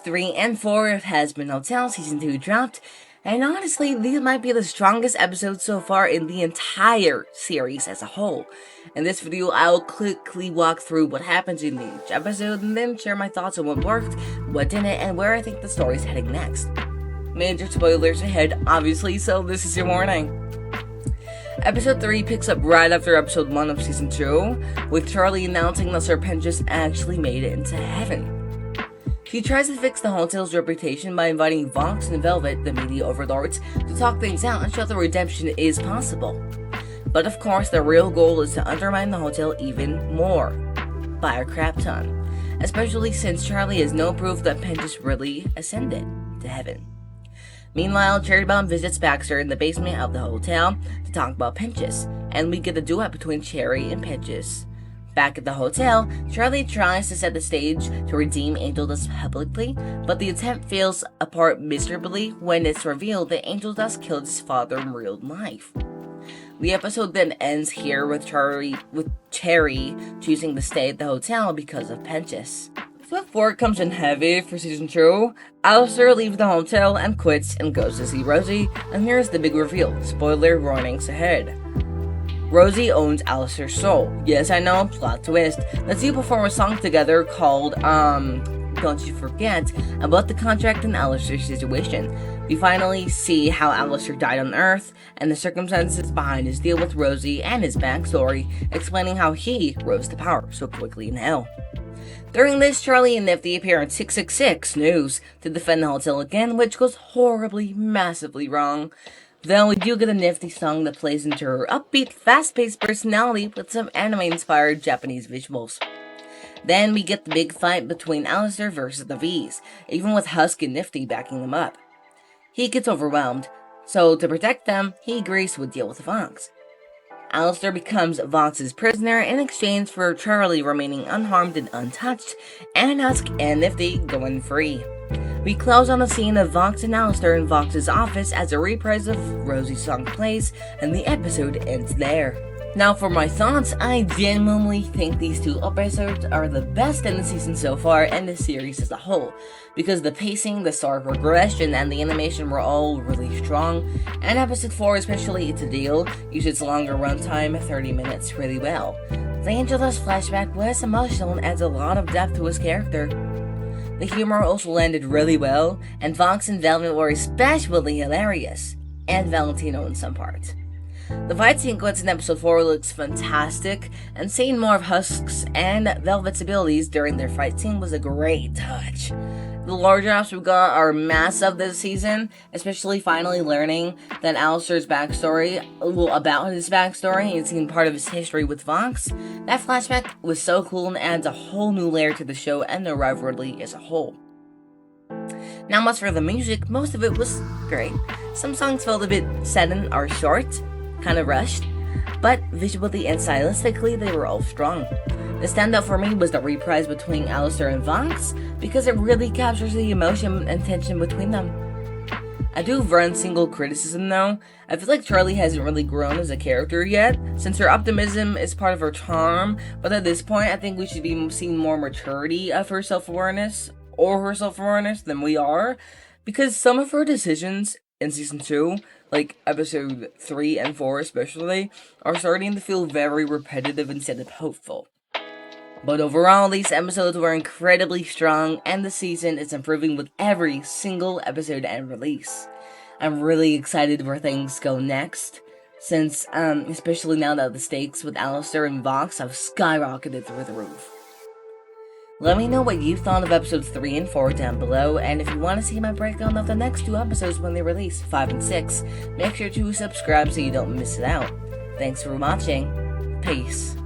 3 and 4 of Hazbin Hotel Season 2 dropped, and honestly, these might be the strongest episodes so far in the entire series as a whole. In this video, I'll quickly walk through what happens in each episode and then share my thoughts on what worked, what didn't, and where I think the story's heading next. Major spoilers ahead, obviously, so this is your warning. Episode 3 picks up right after episode 1 of season 2, with Cherri announcing that Sir Pentious actually made it into heaven. She tries to fix the hotel's reputation by inviting Vox and Velvet, the media overlords, to talk things out and show that redemption is possible. But of course, the real goal is to undermine the hotel even more, by a crap ton, especially since Cherri has no proof that Pentious really ascended to heaven. Meanwhile, Cherri visits Baxter in the basement of the hotel to talk about Pentious, and we get a duet between Cherri and Pentious. Back at the hotel, Cherri tries to set the stage to redeem Angel Dust publicly, but the attempt fails apart miserably when it's revealed that Angel Dust killed his father in real life. The episode then ends here with Cherri choosing to stay at the hotel because of Pentious. Episode 4 comes in heavy for season 2. Alastor leaves the hotel and quits and goes to see Rosie, and here's the big reveal. Spoiler warnings ahead. Rosie owns Alastor's soul. Yes, I know, plot twist. The two perform a song together called, Don't You Forget, about the contract and Alastor's situation. We finally see how Alastor died on Earth, and the circumstances behind his deal with Rosie and his backstory, explaining how he rose to power so quickly in hell. During this, Cherri and Nifty appear on 666 News to defend the hotel again, which goes horribly, massively wrong. Though we do get a Nifty song that plays into her upbeat, fast-paced personality with some anime-inspired Japanese visuals. Then we get the big fight between Alastor versus the V's, even with Husk and Nifty backing them up. He gets overwhelmed, so to protect them, he agrees to a deal with Vox. Alastor becomes Vox's prisoner in exchange for Cherri remaining unharmed and untouched, and Husk and Nifty going free. We close on a scene of Vox and Alastor in Vox's office as a reprise of Rosie's song plays, and the episode ends there. Now for my thoughts, I genuinely think these two episodes are the best in the season so far and the series as a whole, because the pacing, the story progression, and the animation were all really strong, and episode 4 especially, it's a deal, uses its longer runtime, 30 minutes, really well. The Angel Dust flashback was emotional and adds a lot of depth to his character. The humor also landed really well, and Vox and Velvet were especially hilarious, and Valentino in some parts. The fight sequence in episode 4 looks fantastic, and seeing more of Husk's and Velvet's abilities during their fight scene was a great touch. The lore drops we got are massive this season, especially finally learning that Alastor's backstory, about his backstory, and seeing part of his history with Vox. That flashback was so cool and adds a whole new layer to the show and the rivalry as a whole. Now as for the music, most of it was great. Some songs felt a bit sudden or short, kind of rushed, but visually and stylistically they were all strong. The standout for me was the reprise between Alastor and Vox, because it really captures the emotion and tension between them. I do run single criticism though. I feel like Cherri hasn't really grown as a character yet, since her optimism is part of her charm, but at this point I think we should be seeing more maturity of her self-awareness, than we are, because some of her decisions in season 2, like episode 3 and 4 especially, are starting to feel very repetitive instead of hopeful. But overall, these episodes were incredibly strong, and the season is improving with every single episode and release. I'm really excited where things go next, since, especially now that the stakes with Alastor and Vox have skyrocketed through the roof. Let me know what you thought of episodes 3 and 4 down below, and if you want to see my breakdown of the next 2 episodes when they release, 5 and 6, make sure to subscribe so you don't miss it out. Thanks for watching. Peace.